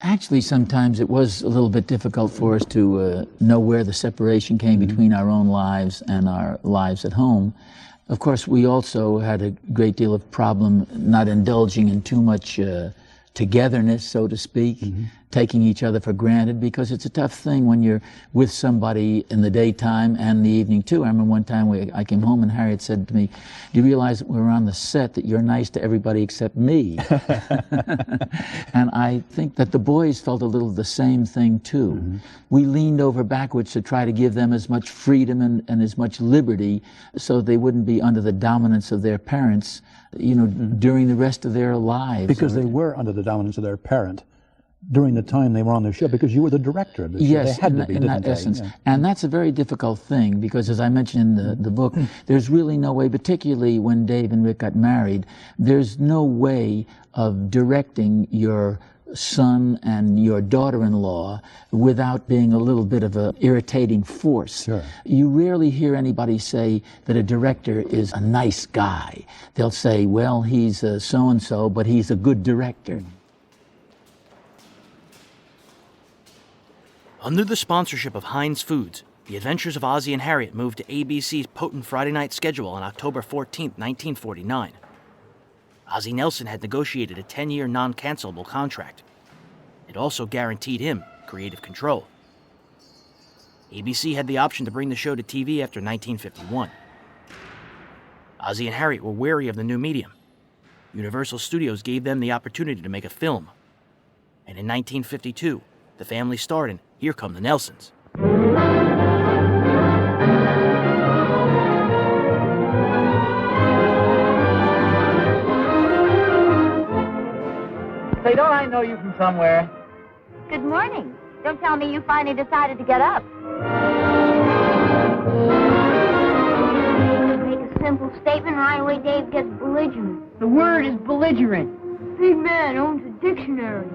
Actually, sometimes it was a little bit difficult for us to know where the separation came between our own lives and our lives at home. Of course, we also had a great deal of problem not indulging in too much togetherness, so to speak, taking each other for granted, because it's a tough thing when you're with somebody in the daytime and the evening too. I remember one time I came home and Harriet said to me, "Do you realize that we're on the set that you're nice to everybody except me?" And I think that the boys felt a little the same thing too. We leaned over backwards to try to give them as much freedom and as much liberty so they wouldn't be under the dominance of their parents, you know, during the rest of their lives. Because they were under the dominance of their parent during the time they were on the show, because you were the director of the show. Yes, they had to be, in that didn't essence. they? Yeah. And that's a very difficult thing, because as I mentioned in the book, there's really no way, particularly when Dave and Rick got married, there's no way of directing your son and your daughter-in-law without being a little bit of an irritating force. Sure. You rarely hear anybody say that a director is a nice guy. They'll say, well, he's so-and-so, but he's a good director. Under the sponsorship of Heinz Foods, The Adventures of Ozzie and Harriet moved to ABC's potent Friday night schedule on October 14, 1949. Ozzie Nelson had negotiated a 10-year non-cancelable contract. It also guaranteed him creative control. ABC had the option to bring the show to TV after 1951. Ozzie and Harriet were wary of the new medium. Universal Studios gave them the opportunity to make a film. And in 1952, the family starred in Here Come the Nelsons. Say, don't I know you from somewhere? Good morning. Don't tell me you finally decided to get up. Make a simple statement right away, Dave gets belligerent. The word is belligerent. Big man owns a dictionary.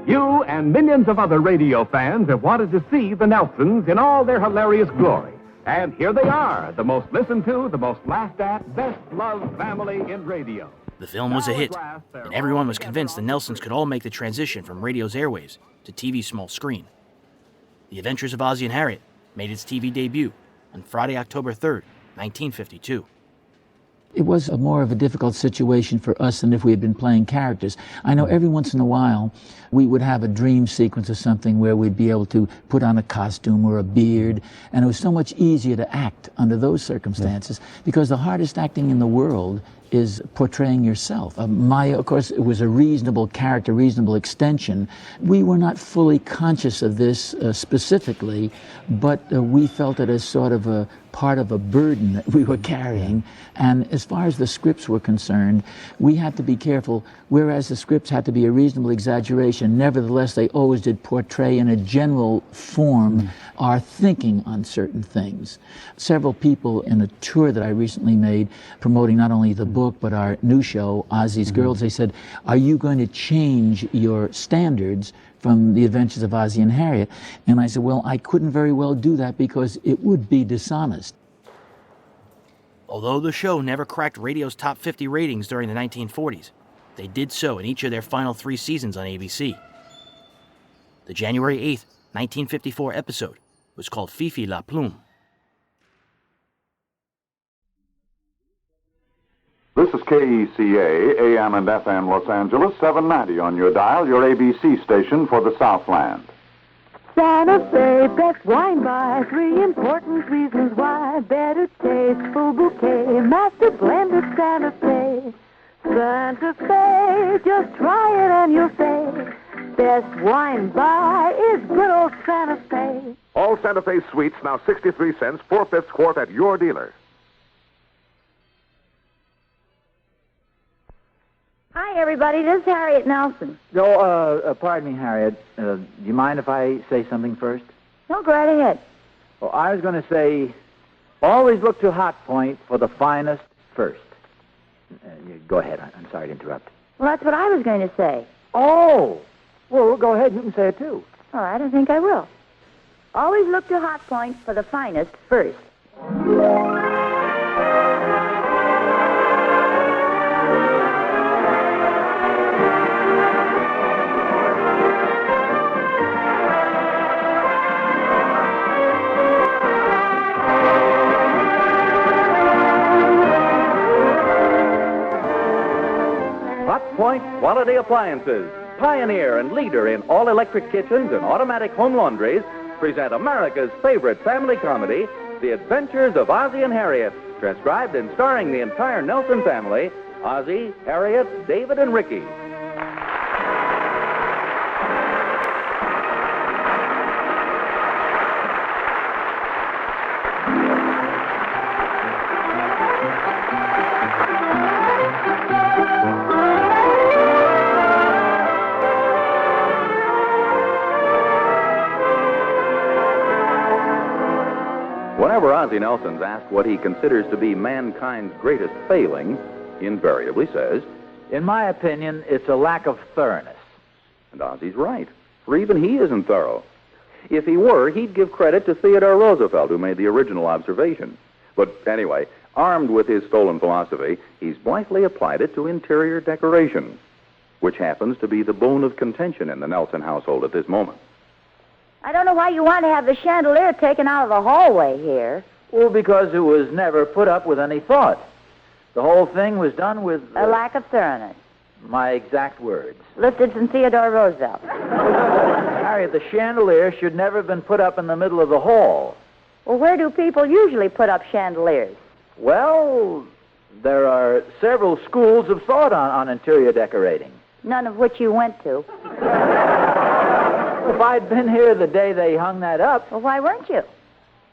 You and millions of other radio fans have wanted to see the Nelsons in all their hilarious glory. And here they are, the most listened to, the most laughed at, best loved family in radio. The film was a hit, and everyone was convinced the Nelsons could all make the transition from radio's airwaves to TV's small screen. The Adventures of Ozzie and Harriet made its TV debut on Friday, October 3rd, 1952. It was more of a difficult situation for us than if we had been playing characters. I know every once in a while we would have a dream sequence or something where we'd be able to put on a costume or a beard, and it was so much easier to act under those circumstances, because the hardest acting in the world is portraying yourself. Of course, it was a reasonable character, reasonable extension. We were not fully conscious of this specifically, but we felt it as sort of a part of a burden that we were carrying. And as far as the scripts were concerned, we had to be careful. Whereas the scripts had to be a reasonable exaggeration, nevertheless, they always did portray in a general form our thinking on certain things. Several people in a tour that I recently made, promoting not only the book, but our new show, Ozzie's Girls, they said, "Are you going to change your standards from The Adventures of Ozzie and Harriet?" And I said, well, I couldn't very well do that because it would be dishonest. Although the show never cracked radio's top 50 ratings during the 1940s, they did so in each of their final 3 seasons on ABC. The January 8th, 1954 episode was called FiFi La Plume. This is KECA, AM and FM Los Angeles, 790 on your dial, your ABC station for the Southland. Santa Fe, best wine by 3 important reasons why. Better taste, full bouquet, master blended Santa Fe. Santa Fe, just try it and you'll say, best wine by is good old Santa Fe. All Santa Fe sweets now 63 cents, 4/5 quart at your dealer. Hi, everybody. This is Harriet Nelson. Oh, pardon me, Harriet. Do you mind if I say something first? No, go right ahead. Well, I was going to say, always look to Hot Point for the finest first. Go ahead. I'm sorry to interrupt. Well, that's what I was going to say. Oh! Well, go ahead. You can say it, too. All right, I think I will. Always look to Hot Point for the finest first. Hot Point Quality Appliances, pioneer and leader in all-electric kitchens and automatic home laundries, present America's favorite family comedy, The Adventures of Ozzie and Harriet, transcribed and starring the entire Nelson family, Ozzie, Harriet, David, and Ricky. Whenever Ozzie Nelson's asked what he considers to be mankind's greatest failing, he invariably says, In my opinion, it's a lack of thoroughness. and Ozzie's right, for even he isn't thorough. If he were, he'd give credit to Theodore Roosevelt, who made the original observation. But anyway, armed with his stolen philosophy, he's blithely applied it to interior decoration, which happens to be the bone of contention in the Nelson household at this moment. I don't know why you want to have the chandelier taken out of the hallway here. Well, because it was never put up with any thought. The whole thing was done with... A lack of thoroughness. My exact words. Lifted from Theodore Roosevelt. Harriet, the chandelier should never have been put up in the middle of the hall. Well, where do people usually put up chandeliers? Well, there are several schools of thought on interior decorating. None of which you went to. If I'd been here the day they hung that up... Well, why weren't you?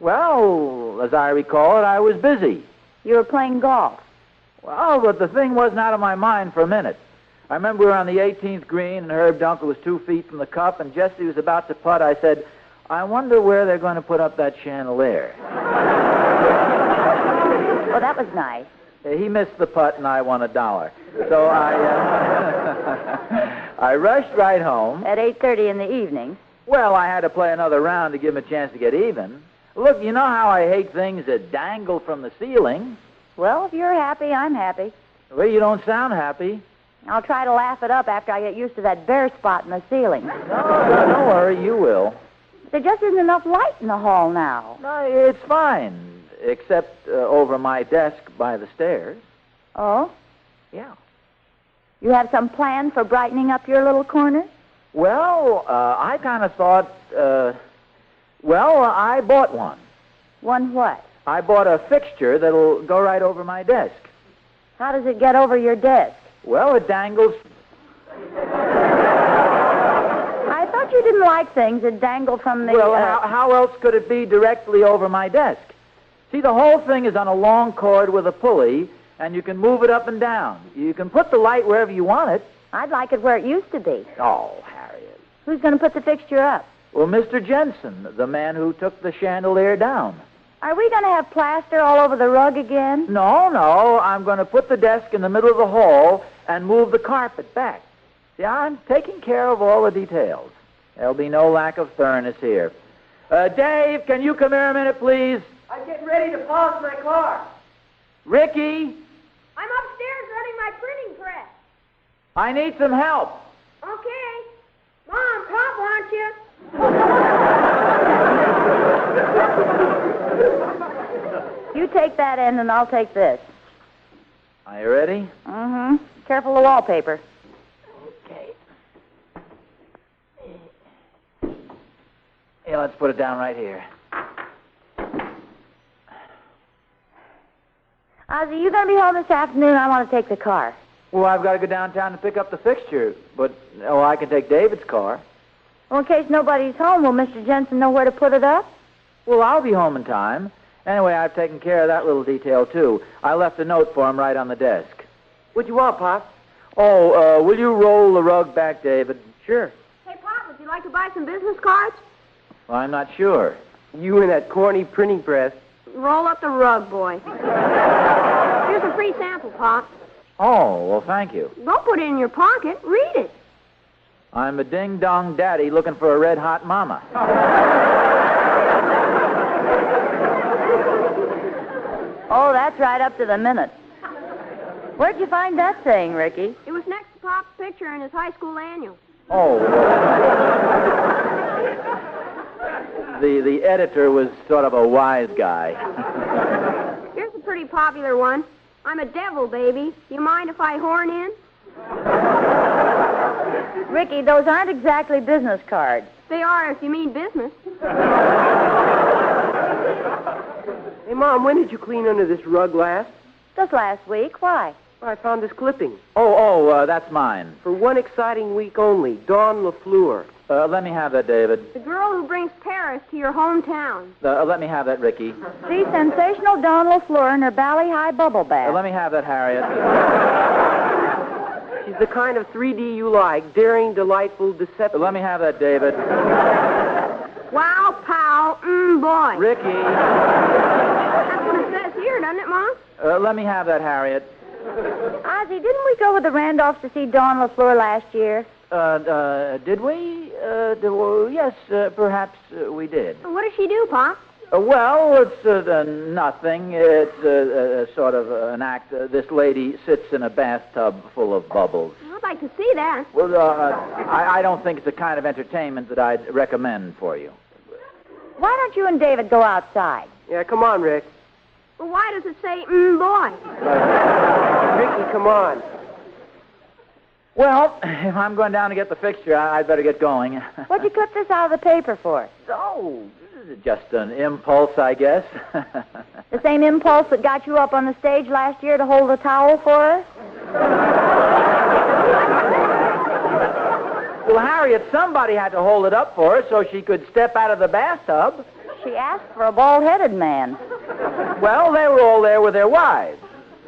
Well, as I recall it, I was busy. You were playing golf. Well, but the thing wasn't out of my mind for a minute. I remember we were on the 18th green, and Herb Dunkel was 2 feet from the cup, and just as he was about to putt, I said, I wonder where they're going to put up that chandelier. Well, that was nice. He missed the putt, and I won $1. So I rushed right home. At 8:30 in the evening. Well, I had to play another round to give him a chance to get even. Look, you know how I hate things that dangle from the ceiling. Well, if you're happy, I'm happy. Well, you don't sound happy. I'll try to laugh it up after I get used to that bare spot in the ceiling. No, don't worry, you will. There just isn't enough light in the hall now. No, it's fine, except over my desk by the stairs. Oh? Yeah. You have some plan for brightening up your little corner? Well, I kind of thought, I bought one. One what? I bought a fixture that'll go right over my desk. How does it get over your desk? Well, it dangles. I thought you didn't like things that dangle from the... Well, how else could it be directly over my desk? See, the whole thing is on a long cord with a pulley, and you can move it up and down. You can put the light wherever you want it. I'd like it where it used to be. Oh, Harriet. Who's going to put the fixture up? Well, Mr. Jensen, the man who took the chandelier down. Are we going to have plaster all over the rug again? No, I'm going to put the desk in the middle of the hall and move the carpet back. See, I'm taking care of all the details. There'll be no lack of thoroughness here. Dave, can you come here a minute, please? I'm getting ready to polish my car. Ricky, I'm upstairs running my printing press. I need some help. Okay. Mom, Pop wants you. You take that end and I'll take this. Are you ready? Mm-hmm. Careful of the wallpaper. Okay. Yeah, let's put it down right here. Ozzie, you going to be home this afternoon? I want to take the car. Well, I've got to go downtown to pick up the fixture, but, I can take David's car. Well, in case nobody's home, will Mr. Jensen know where to put it up? Well, I'll be home in time. Anyway, I've taken care of that little detail, too. I left a note for him right on the desk. What you want, Pop? Oh, will you roll the rug back, David? Sure. Hey, Pop, would you like to buy some business cards? Well, I'm not sure. You and that corny printing press. Roll up the rug, boy. Here's a free sample, Pop. Oh, well, thank you. Don't put it in your pocket. Read it. I'm a ding-dong daddy looking for a red-hot mama. Oh, that's right up to the minute. Where'd you find that saying, Ricky? It was next to Pop's picture in his high school annual. Oh. The editor was sort of a wise guy. Here's a pretty popular one. I'm a devil, baby. You mind if I horn in? Ricky, those aren't exactly business cards. They are if you mean business. Hey, Mom, when did you clean under this rug last? Just last week. Why? I found this clipping. That's mine. For one exciting week only, Dawn LaFleur. Let me have that, David. The girl who brings Paris to your hometown. Let me have that, Ricky. See sensational Dawn LaFleur in her Bally High bubble bath. Let me have that, Harriet. She's the kind of 3D you like, daring, delightful, deceptive. Let me have that, David. Wow, pal, boy. Ricky. That's what it says here, doesn't it, Mom? Let me have that, Harriet. Ozzie, didn't we go with the Randolphs to see Dawn LaFleur last year? Did we? Yes, perhaps we did. What does she do, Pop? Well, it's nothing. It's sort of an act. This lady sits in a bathtub full of bubbles. I'd like to see that. Well, I don't think it's the kind of entertainment that I'd recommend for you. Why don't you and David go outside? Yeah, come on, Rick. Well, why does it say, boy? Ricky, come on. Well, if I'm going down to get the fixture, I'd better get going. What'd you clip this out of the paper for? Oh, just an impulse, I guess. The same impulse that got you up on the stage last year to hold the towel for us? Well, Harriet, somebody had to hold it up for her so she could step out of the bathtub. She asked for a bald-headed man. Well, they were all there with their wives.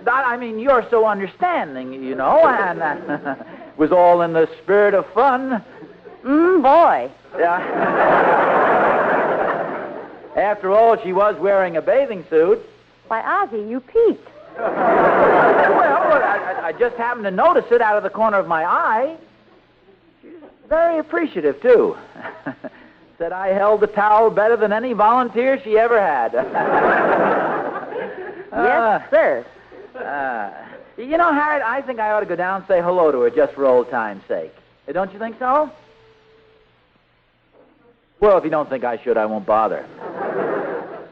I mean, you're so understanding, you know, and it was all in the spirit of fun. Boy. Yeah. After all, she was wearing a bathing suit. Why, Ozzie, you peeked. Well, I just happened to notice it out of the corner of my eye. She's very appreciative, too. Said I held the towel better than any volunteer she ever had. Yes, sir. You know, Harriet, I think I ought to go down and say hello to her just for old time's sake. Don't you think so? Well, if you don't think I should, I won't bother.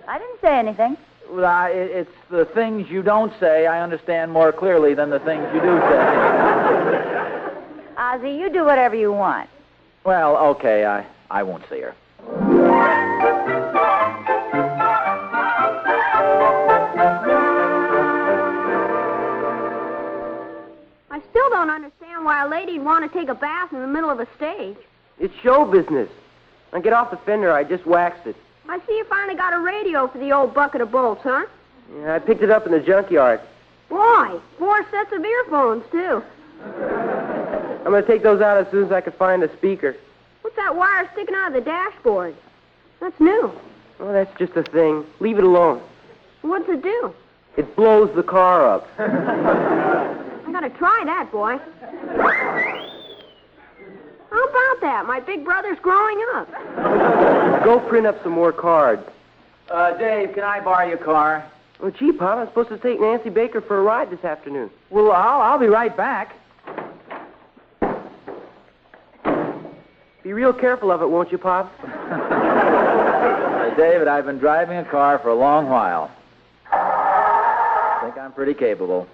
I didn't say anything. Well, it's the things you don't say I understand more clearly than the things you do say. Ozzie, you do whatever you want. Well, okay, I won't see her. I still don't understand why a lady'd want to take a bath in the middle of a stage. It's show business. Now get off the fender. I just waxed it. I see you finally got a radio for the old bucket of bolts, huh? Yeah, I picked it up in the junkyard. Boy, 4 sets of earphones, too. I'm going to take those out as soon as I can find a speaker. What's that wire sticking out of the dashboard? That's new. Oh, that's just a thing. Leave it alone. What's it do? It blows the car up. I gotta try that, boy. How about that? My big brother's growing up. Go print up some more cards. Dave, can I borrow your car? Oh, gee, Pop, I'm supposed to take Nancy Baker for a ride this afternoon. Well, I'll be right back. Be real careful of it, won't you, Pop? David, I've been driving a car for a long while. I think I'm pretty capable.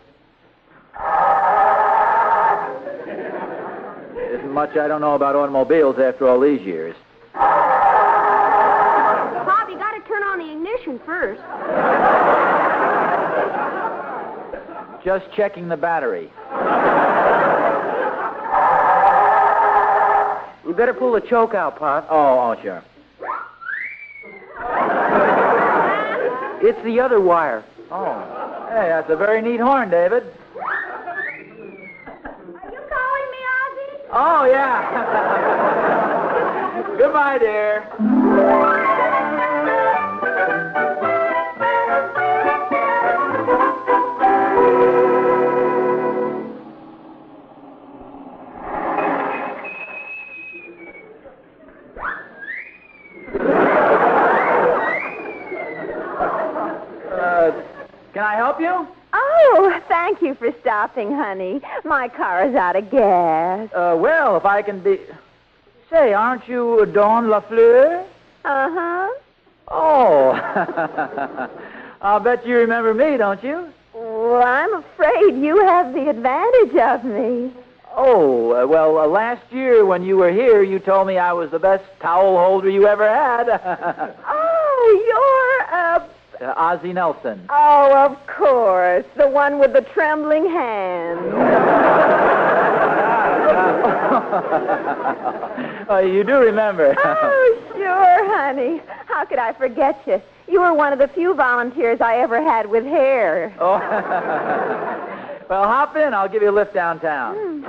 Isn't much I don't know about automobiles after all these years. Pop, you gotta turn on the ignition first. Just checking the battery. You better pull the choke out, Pop. Oh, sure. It's the other wire. Oh. Hey, that's a very neat horn, David. Are you calling me, Ozzie? Oh, yeah. Goodbye, dear. Can I help you? Oh, thank you for stopping, honey. My car is out of gas. Well, if I can be... Say, aren't you Dawn LaFleur? Uh-huh. Oh. I'll bet you remember me, don't you? Well, I'm afraid you have the advantage of me. Oh, well, last year when you were here, you told me I was the best towel holder you ever had. Oh, you're, Ozzie Nelson. Oh, of course. The one with the trembling hands. Oh, you do remember. Oh, sure, honey. How could I forget you? You were one of the few volunteers I ever had with hair. Oh. Well, hop in. I'll give you a lift downtown.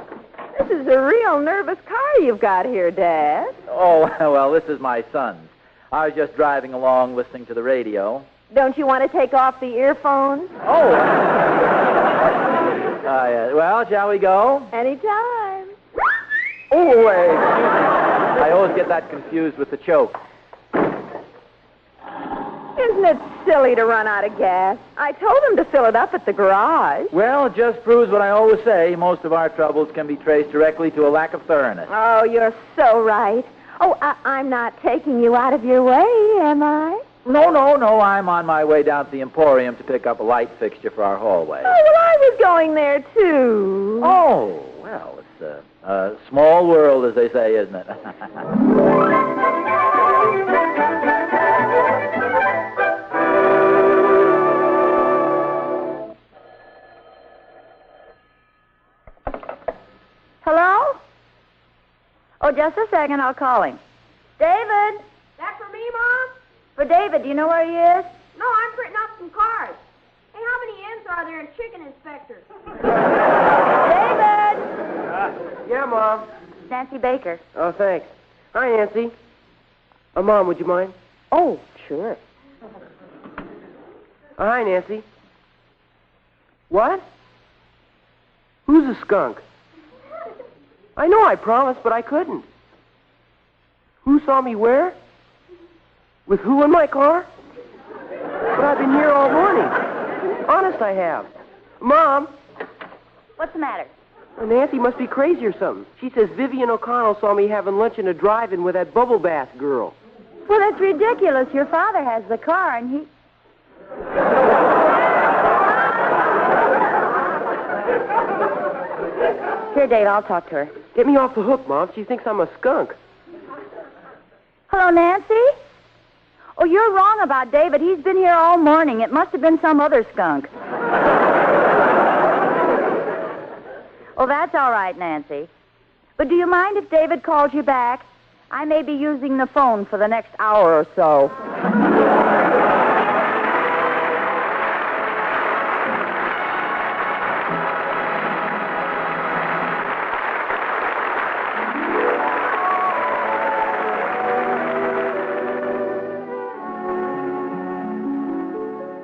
This is a real nervous car you've got here, Dad. Oh, well, this is my son's. I was just driving along listening to the radio. Don't you want to take off the earphones? Oh. Yeah. Well, shall we go? Anytime. Oh, wait. I always get that confused with the choke. Isn't it silly to run out of gas? I told him to fill it up at the garage. Well, it just proves what I always say. Most of our troubles can be traced directly to a lack of thoroughness. Oh, you're so right. Oh, I'm not taking you out of your way, am I? No. I'm on my way down to the Emporium to pick up a light fixture for our hallway. Oh, well, I was going there, too. Oh, well, it's a small world, as they say, isn't it? Hello? Oh, just a second. I'll call him. David? That for me, Mom? For David, do you know where he is? No, I'm printing up some cards. Hey, how many N's are there in Chicken Inspector? David! Yeah, Mom. Nancy Baker. Oh, thanks. Hi, Nancy. Mom, would you mind? Oh, sure. Hi, Nancy. What? Who's a skunk? I know I promised, but I couldn't. Who saw me where? With who in my car? But I've been here all morning. Honest, I have. Mom. What's the matter? Nancy must be crazy or something. She says Vivian O'Connell saw me having lunch in a drive-in with that bubble bath girl. Well, that's ridiculous. Your father has the car, and he... Here, Dave, I'll talk to her. Get me off the hook, Mom. She thinks I'm a skunk. Hello, Nancy? Oh, you're wrong about David. He's been here all morning. It must have been some other skunk. Oh, that's all right, Nancy. But do you mind if David calls you back? I may be using the phone for the next hour or so.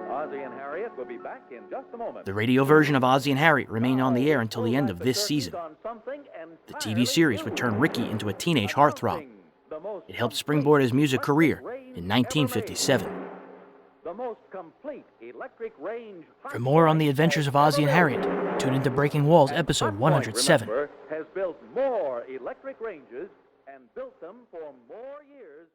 Ozzie and Harriet will be back in just a moment. The radio version of Ozzie and Harriet remained on the air until the end of this season. The TV series would turn Ricky into a teenage heartthrob. It helped springboard his music career in 1957. For more on the adventures of Ozzie and Harriet, tune into Breaking Walls, episode 107. Has built more electric ranges and built them for more years.